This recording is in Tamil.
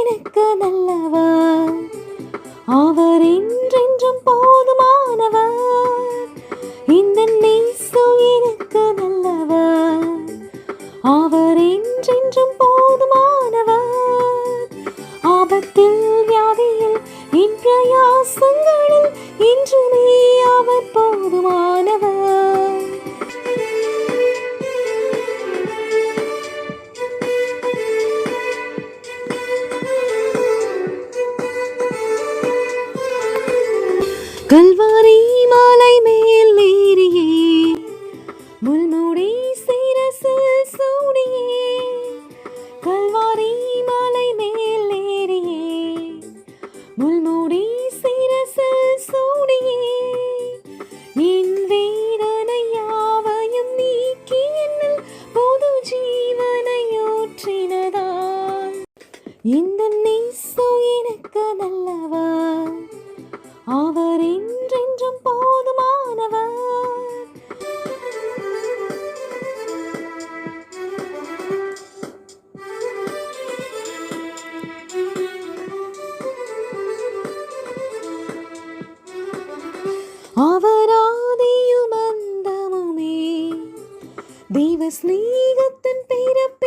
எனக்கு நல்லவர், அவர் என்றென்றும் போதுமானவர். இந்த இயேசு எனக்கு நல்லவர், அவர் என்றென்றும் போதுமானவர். ஆபத்தில் வியாதியில் என் பிரயாசங்களில் என்றுமே அவர் போதுமானவர். கல்வாரி மாலை மேல் ஏறியே முள்முடி சிரசில் சூடியே, கல்வாரி மாலை மேல் ஏறியே முள்முடி சிரசில் சூடியே, என் வேதனை யாவையும் நீக்கி என்னில் புது ஜீவனை ஊற்றினதால். இந்த இயேசு எனக்கு நல்லவர், அவர் என்றென்றும் போதுமானவர். அவர் ஆதியும் அந்தமுமே, தெய்வ ஸ்நேகத்தின் பிறப்பே.